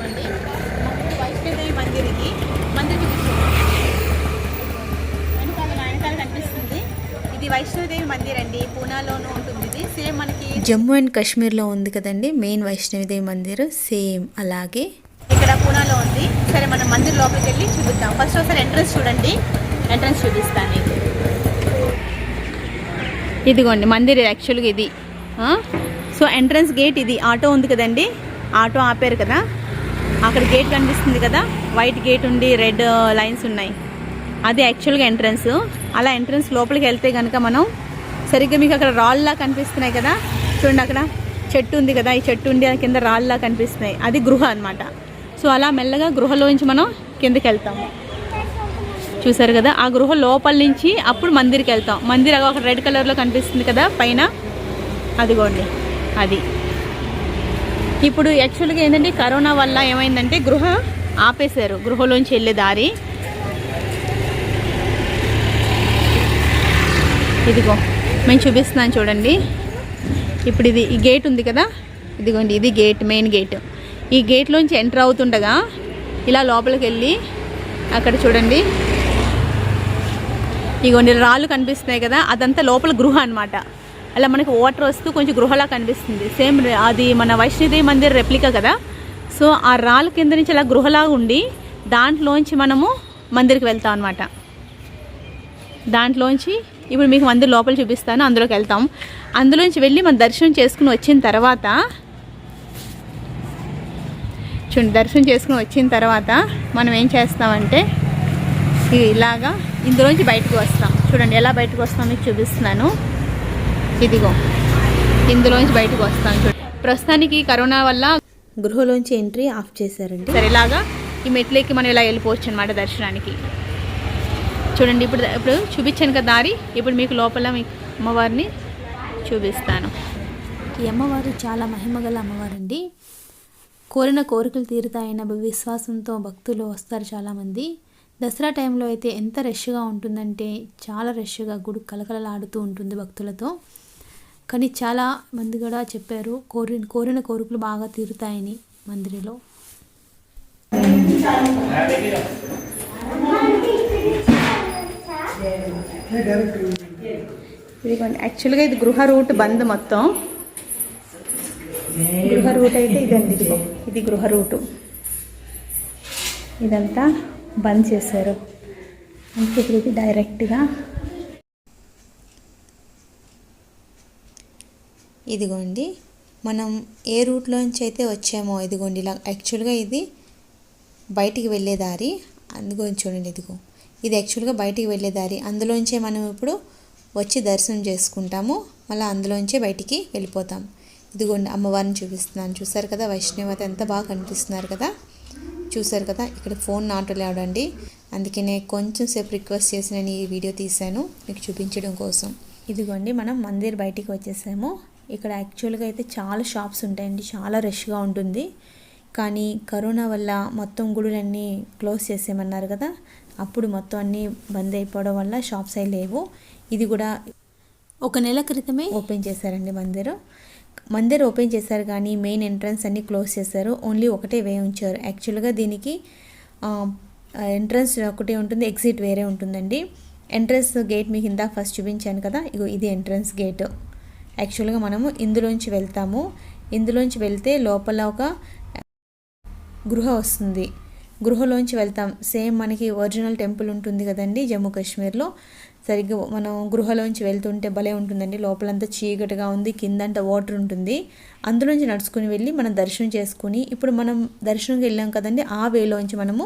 ఇదిగోండి వైష్ణోదేవి మందిర్. ఇది మందిర్ వెనకాల కనిపిస్తుంది. ఇది వైష్ణోదేవి మందిర్ అండి. పూనాలోనూ ఉంటుంది. ఇది సేమ్ మనకి జమ్మూ అండ్ కాశ్మీర్లో ఉంది కదండి మెయిన్ వైష్ణోదేవి మందిర్, సేమ్ అలాగే ఇక్కడ పూనాలో ఉంది. సరే మనం మందిర్ లోపలికి వెళ్ళి చూపిద్దాం. ఫస్ట్ ఒకసారి ఎంట్రన్స్ చూడండి. ఎంట్రన్స్ చూపిస్తాను. ఇదిగోండి మందిర్ యాక్చువల్గా ఇది. సో ఎంట్రన్స్ గేట్ ఇది. ఆటో ఉంది కదండి, ఆటో ఆపారు కదా, అక్కడ గేట్ కనిపిస్తుంది కదా, వైట్ గేట్ ఉండి రెడ్ లైన్స్ ఉన్నాయి, అది యాక్చువల్గా ఎంట్రన్స్. అలా ఎంట్రన్స్ లోపలికి వెళ్తే కనుక మనం సరిగ్గా మీకు అక్కడ రాళ్ళలా కనిపిస్తున్నాయి కదా, చూడండి అక్కడ చెట్టు ఉంది కదా, ఈ చెట్టు ఉండి కింద రాళ్ళలా కనిపిస్తున్నాయి, అది గృహ అనమాట. సో అలా మెల్లగా గృహలోంచి మనం కిందకి వెళ్తాము. చూసారు కదా, ఆ గృహ లోపల నుంచి అప్పుడు మందిర్కి వెళ్తాం. మందిర్ ఒక రెడ్ కలర్లో కనిపిస్తుంది కదా పైన, అదిగోండి అది. ఇప్పుడు యాక్చువల్గా ఏంటంటే కరోనా వల్ల ఏమైందంటే గృహ ఆపేశారు, గృహలోంచి వెళ్ళే దారి. ఇదిగో మేము చూపిస్తున్నాను చూడండి. ఇప్పుడు ఇది ఈ గేట్ ఉంది కదా, ఇదిగోండి ఇది గేట్, మెయిన్ గేట్. ఈ గేట్లోంచి ఎంటర్ అవుతుండగా ఇలా లోపలికి వెళ్ళి అక్కడ చూడండి ఇగోండి రాళ్ళు కనిపిస్తున్నాయి కదా, అదంతా లోపల గృహ అనమాట. అలా మనకి వాటర్ వస్తూ కొంచెం గృహలా కనిపిస్తుంది. సేమ్ అది మన వైష్ణోదేవి మందిర్ రెప్లికా కదా. సో ఆ రాళ్ళ కింద నుంచి అలా గృహలా ఉండి దాంట్లోంచి మనము మందిర్కి వెళ్తాం అనమాట. దాంట్లోంచి ఇప్పుడు మీకు మందిర్ లోపల చూపిస్తాను, అందులోకి వెళ్తాం. అందులోంచి వెళ్ళి మనం దర్శనం చేసుకుని వచ్చిన తర్వాత చూడండి, దర్శనం చేసుకుని వచ్చిన తర్వాత మనం ఏం చేస్తామంటే ఇలాగా ఇందులోంచి బయటకు వస్తాం. చూడండి ఎలా బయటకు వస్తాం మీకు చూపిస్తున్నాను. ఇదిగో ఇందులోంచి బయటకు వస్తాం. చూడండి ప్రస్తుతానికి కరోనా వల్ల గృహలోంచి ఎంట్రీ ఆఫ్ చేశారండి. సరే ఇలాగా ఈ మెట్లెక్కి మనం ఇలా వెళ్ళిపోవచ్చు అనమాట దర్శనానికి. చూడండి ఇప్పుడు చూపించాను కదా దారి. ఇప్పుడు మీకు లోపల మీకు అమ్మవారిని చూపిస్తాను. ఈ అమ్మవారు చాలా మహిమగల అమ్మవారండి. కోరిన కోరికలు తీరుతాయన్న విశ్వాసంతో భక్తులు వస్తారు చాలామంది. దసరా టైంలో అయితే ఎంత రష్గా ఉంటుందంటే చాలా రష్గా గుడి కలకలలాడుతూ ఉంటుంది భక్తులతో. కానీ చాలా మంది కూడా చెప్పారు కోరిన కోరికలు బాగా తీరుతాయని మందిరిలో. ఇదిగోండి యాక్చువల్గా ఇది గృహ రూట్ బంద్ మొత్తం. గృహ రూట్ అయితే ఇదండి, ఇదిగో ఇది గృహ రూటు. ఇదంతా బంద్ చేశారు. అందుకే ఇది డైరెక్ట్గా ఇదిగోండి మనం ఏ రూట్లోంచి అయితే వచ్చామో ఇదిగోండి ఇలా యాక్చువల్గా ఇది బయటికి వెళ్ళే దారి. అందుకని చూడండి ఇదిగో ఇది యాక్చువల్గా బయటికి వెళ్ళే దారి. అందులోంచే మనం ఇప్పుడు వచ్చి దర్శనం చేసుకుంటాము, మళ్ళీ అందులోంచే బయటికి వెళ్ళిపోతాం. ఇదిగోండి అమ్మవారిని చూపిస్తున్నాను. చూసారు కదా వైష్ణవత ఎంత బాగా కనిపిస్తున్నారు కదా, చూసారు కదా. ఇక్కడ ఫోన్ నాట్ అలౌడ్ అండి, అందుకనే కొంచెం సేపు రిక్వెస్ట్ చేసి నేను ఈ వీడియో తీశాను మీకు చూపించడం కోసం. ఇదిగోండి మనం మందిర్ బయటికి వచ్చేసాము. ఇక్కడ యాక్చువల్గా అయితే చాలా షాప్స్ ఉంటాయండి, చాలా రష్గా ఉంటుంది. కానీ కరోనా వల్ల మొత్తం గుడులన్నీ క్లోజ్ చేసేయమన్నారు కదా, అప్పుడు మొత్తం అన్నీ బంద్ అయిపోవడం వల్ల షాప్స్ అయి లేవు. ఇది కూడా 1 నెల క్రితమే ఓపెన్ చేశారండి మందిర్ ఓపెన్ చేశారు, కానీ మెయిన్ ఎంట్రన్స్ అన్నీ క్లోజ్ చేశారు. ఓన్లీ ఒకటే వే ఉంచారు. యాక్చువల్గా దీనికి ఎంట్రన్స్ ఒకటే ఉంటుంది, ఎగ్జిట్ వేరే ఉంటుందండి. ఎంట్రన్స్ గేట్ మీకు ఇందాక ఫస్ట్ చూపించాను కదా, ఇగో ఇది ఎంట్రన్స్ గేట్. యాక్చువల్గా మనము ఇందులోంచి వెళ్తాము. ఇందులోంచి వెళ్తే లోపల ఒక గృహ వస్తుంది, గృహలోంచి వెళ్తాం. సేమ్ మనకి ఒరిజినల్ టెంపుల్ ఉంటుంది కదండి జమ్మూ కాశ్మీర్లో, సరిగ్గా మనం గృహలోంచి వెళ్తుంటే భలే ఉంటుందండి. లోపలంతా చీకటిగా ఉంది, కిందంతా వాటర్ ఉంటుంది. అందులోంచి నడుచుకుని వెళ్ళి మనం దర్శనం చేసుకుని, ఇప్పుడు మనం దర్శనంకి వెళ్ళాం కదండి, ఆ వేలోంచి మనము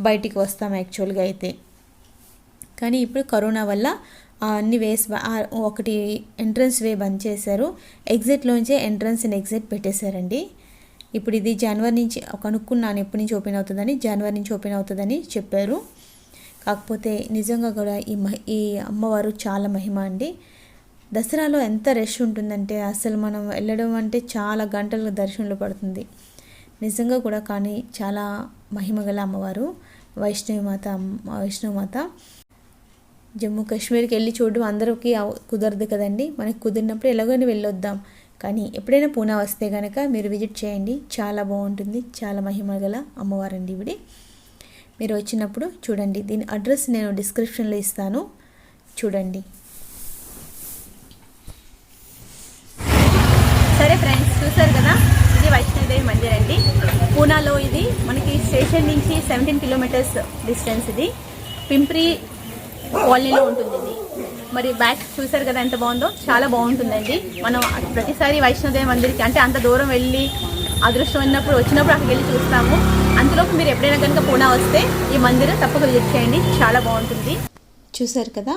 బయటికి వస్తాం యాక్చువల్గా అయితే. కానీ ఇప్పుడు కరోనా వల్ల అన్ని వేస్ ఒకటి ఎంట్రన్స్ వే బంద్ చేశారు, ఎగ్జిట్లోంచే ఎంట్రన్స్ అండ్ ఎగ్జిట్ పెట్టేశారండి. ఇప్పుడు ఇది జనవరి నుంచి కనుక్కున్నాను ఎప్పటి నుంచి ఓపెన్ అవుతుందని, జనవరి నుంచి ఓపెన్ అవుతుందని చెప్పారు. కాకపోతే నిజంగా కూడా ఈ అమ్మవారు చాలా మహిమ అండి. దసరాలో ఎంత రష్ ఉంటుందంటే అసలు మనం వెళ్ళడం అంటే చాలా గంటల దర్శనంలో పడుతుంది నిజంగా కూడా. కానీ చాలా మహిమగల అమ్మవారు వైష్ణవమాత. జమ్మూ కాశ్మీర్కి వెళ్ళి చూడడం అందరికీ కుదరదు కదండి, మనకి కుదిరినప్పుడు ఎలాగైనా వెళ్ళొద్దాం. కానీ ఎప్పుడైనా పూనా వస్తే కనుక మీరు విజిట్ చేయండి, చాలా బాగుంటుంది. చాలా మహిమ గల అమ్మవారండి ఇవిడి. మీరు వచ్చినప్పుడు చూడండి. దీని అడ్రస్ నేను డిస్క్రిప్షన్లో ఇస్తాను, చూడండి. సరే ఫ్రెండ్స్, చూసారు కదా, ఇది వైష్ణోదేవి మందిర్ అండి. పూనాలో ఇది మనకి స్టేషన్ నుంచి 17 కిలోమీటర్స్ డిస్టెన్స్. ఇది పింప్రి కాలనీలో ఉంటుంది ఇది. మరి బ్యాక్ చూసారు కదా ఎంత బాగుందో, చాలా బాగుంటుందండి. మనం ప్రతిసారి వైష్ణోదేవి మందిర్కి అంటే అంత దూరం వెళ్ళి అదృష్టం వచ్చినప్పుడు అక్కడికి వెళ్ళి చూస్తాము. అంతలోపు మీరు ఎప్పుడైనా కనుక పూనా వస్తే ఈ మందిరం తప్పక విజిట్ చేయండి, చాలా బాగుంటుంది. చూసారు కదా,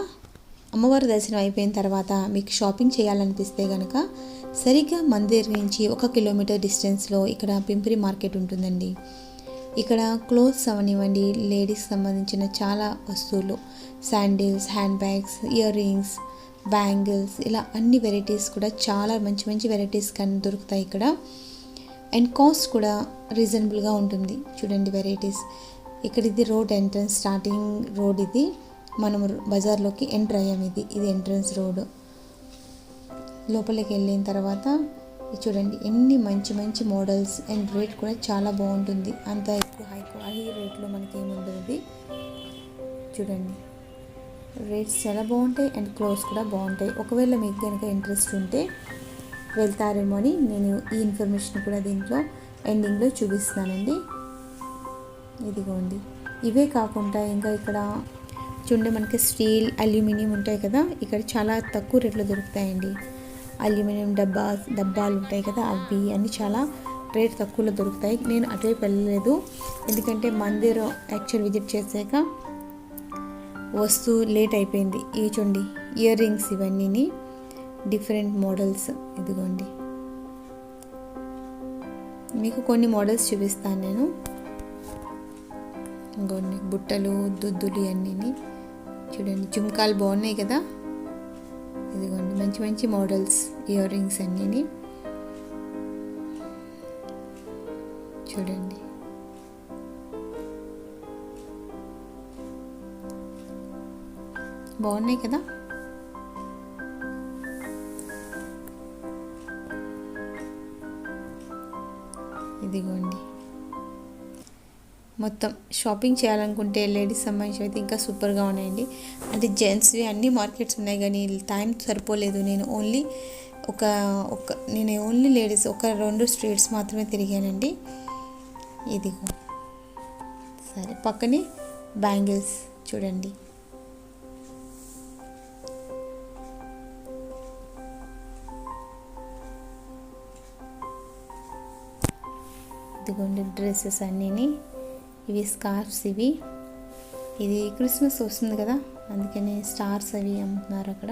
అమ్మవారి దర్శనం అయిపోయిన తర్వాత మీకు షాపింగ్ చేయాలనిపిస్తే కనుక సరిగ్గా మందిర్ నుంచి 1 కిలోమీటర్ డిస్టెన్స్లో ఇక్కడ పింప్రి మార్కెట్ ఉంటుందండి. ఇక్కడ క్లోత్స్ అవనివ్వండి, లేడీస్కి సంబంధించిన చాలా వస్తువులు, sandals, hand bags, ear rings, bangles, ఇలా అన్ని వెరైటీస్ కూడా చాలా మంచి మంచి వెరైటీస్ కానీ దొరుకుతాయి ఇక్కడ. అండ్ కాస్ట్ కూడా రీజనబుల్గా ఉంటుంది. చూడండి వెరైటీస్. ఇక్కడ ఇది రోడ్ ఎంట్రన్స్, స్టార్టింగ్ రోడ్ ఇది. మనం బజార్లోకి ఎంటర్ అయ్యాం. ఇది ఎంట్రన్స్ రోడ్. లోపలికి వెళ్ళిన తర్వాత చూడండి ఎన్ని మంచి మంచి మోడల్స్. అండ్ రేట్ కూడా చాలా బాగుంటుంది. అంత ఎక్కువ హై రేట్లో మనకి ఏముంటుంది. చూడండి రేట్స్ చాలా బాగుంటాయి అండ్ క్లోత్స్ కూడా బాగుంటాయి. ఒకవేళ మీకు కనుక ఇంట్రెస్ట్ ఉంటే వెళ్తారేమో అని నేను ఈ ఇన్ఫర్మేషన్ కూడా దీంట్లో ఎండింగ్లో చూపిస్తానండి. ఇదిగోండి. ఇవే కాకుండా ఇంకా ఇక్కడ చూడండి మనకి స్టీల్, అల్యూమినియం ఉంటాయి కదా, ఇక్కడ చాలా తక్కువ రేట్లో దొరుకుతాయండి. అల్యూమినియం డబ్బాలు ఉంటాయి కదా, అవి అన్నీ చాలా రేట్ తక్కువలో దొరుకుతాయి. నేను అటువైపు వెళ్ళలేదు, ఎందుకంటే మందిర్ యాక్చువల్ విజిట్ చేసాక వస్తువు లేట్ అయిపోయింది. ఇవి చూడండి ఇయర్ రింగ్స్, ఇవన్నీ డిఫరెంట్ మోడల్స్. ఇదిగోండి మీకు కొన్ని మోడల్స్ చూపిస్తాను నేను. ఇంకోండి బుట్టలు, దుద్దులు అన్నీ చూడండి. జుమ్కాలు బాగున్నాయి కదా. ఇదిగోండి మంచి మంచి మోడల్స్, ఇయర్ రింగ్స్ అన్నీ చూడండి. బాగున్నాయి కదా. ఇదిగోండి మొత్తం షాపింగ్ చేయాలనుకుంటే లేడీస్ సంబంధించి అయితే ఇంకా సూపర్గా ఉన్నాయండి. అంటే జెంట్స్వి అన్ని మార్కెట్స్ ఉన్నాయి కానీ టైం సరిపోలేదు. నేను ఓన్లీ లేడీస్ 1-2 స్ట్రీట్స్ మాత్రమే తిరిగానండి. ఇదిగో సరే, పక్కనే బ్యాంగిల్స్ చూడండి. ఇదిగోండి డ్రెస్సెస్ అన్నీ. ఇవి స్కార్ఫ్స్. ఇది క్రిస్మస్ వస్తుంది కదా, అందుకని స్టార్స్ అవి అమ్ముతున్నారు అక్కడ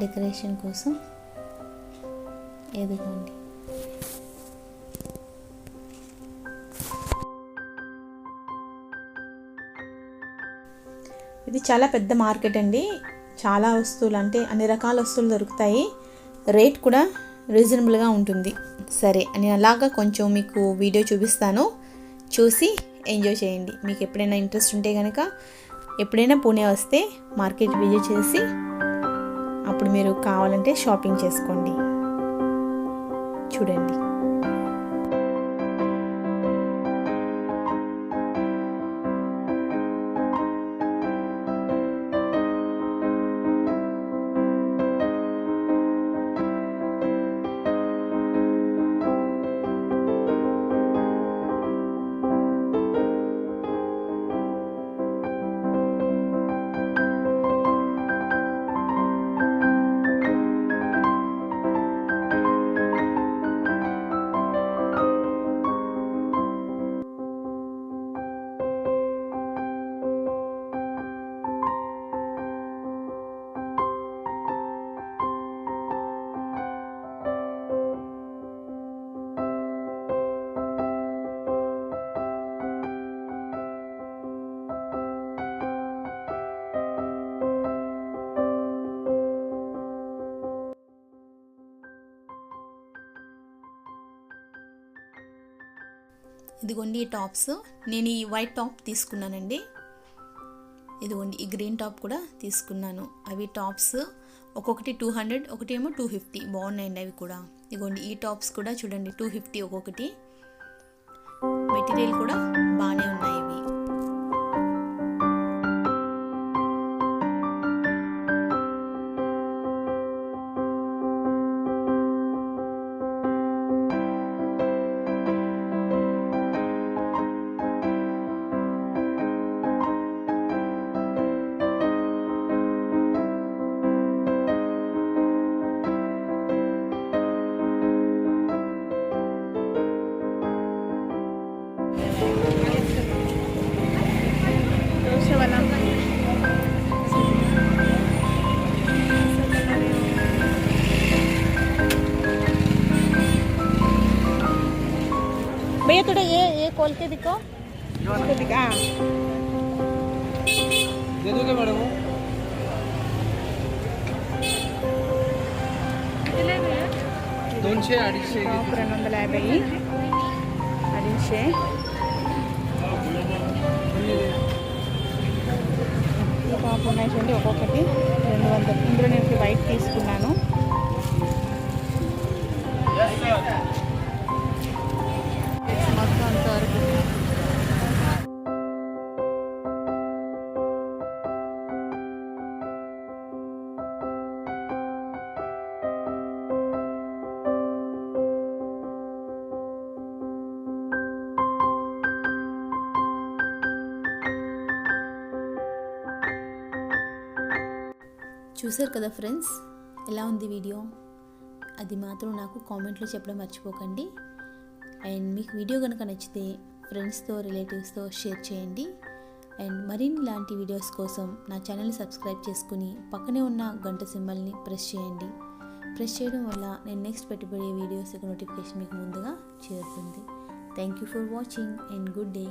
డెకరేషన్ కోసం. ఇదిగోండి ఇది చాలా పెద్ద మార్కెట్ అండి. చాలా వస్తువులు, అంటే అన్ని రకాల వస్తువులు దొరుకుతాయి. రేట్ కూడా రీజనబుల్గా ఉంటుంది. సరే, నేను అలాగా కొంచెం మీకు వీడియో చూపిస్తాను, చూసి ఎంజాయ్ చేయండి. మీకు ఎప్పుడైనా ఇంట్రెస్ట్ ఉంటే కనుక ఎప్పుడైనా పూణే వస్తే మార్కెట్ విజిట్ చేసి అప్పుడు మీరు కావాలంటే షాపింగ్ చేసుకోండి. చూడండి ఇదిగోండి ఈ టాప్స్. నేను ఈ వైట్ టాప్ తీసుకున్నానండి. ఇదిగోండి ఈ గ్రీన్ టాప్ కూడా తీసుకున్నాను. అవి టాప్స్ ఒక్కొక్కటి 200, ఒకటి ఏమో 250. బాగున్నాయండి అవి కూడా. ఇదిగోండి ఈ టాప్స్ కూడా చూడండి 250 ఒక్కొక్కటి. మెటీరియల్ కూడా బాగానే ఉన్నాయి ఇవి. भैया थोड़ा ये खोल के दिखाओ, इसको दिखा। दे दोगे मैडम? 200, 250. 250, 250. ఈ టాప్ ఉన్నాయి చూడండి ఒక్కొక్కటి 200. ఇందులో నేను వైట్ తీసుకున్నాను. మొత్తం అంతవరకు చూసారు కదా ఫ్రెండ్స్, ఎలా ఉంది వీడియో? అది మాత్రం నాకు కామెంట్లో చెప్పడం మర్చిపోకండి. అండ్ మీకు వీడియో కనుక నచ్చితే ఫ్రెండ్స్తో రిలేటివ్స్తో షేర్ చేయండి. అండ్ మరిన్ని ఇలాంటి వీడియోస్ కోసం నా ఛానల్ని సబ్స్క్రైబ్ చేసుకుని పక్కనే ఉన్న గంట సింబల్ని ప్రెస్ చేయండి. ప్రెస్ చేయడం వల్ల నేను నెక్స్ట్ పెట్టబడే వీడియోస్ యొక్క నోటిఫికేషన్ మీకు ముందుగా చేరుతుంది. Thank you for watching and good day.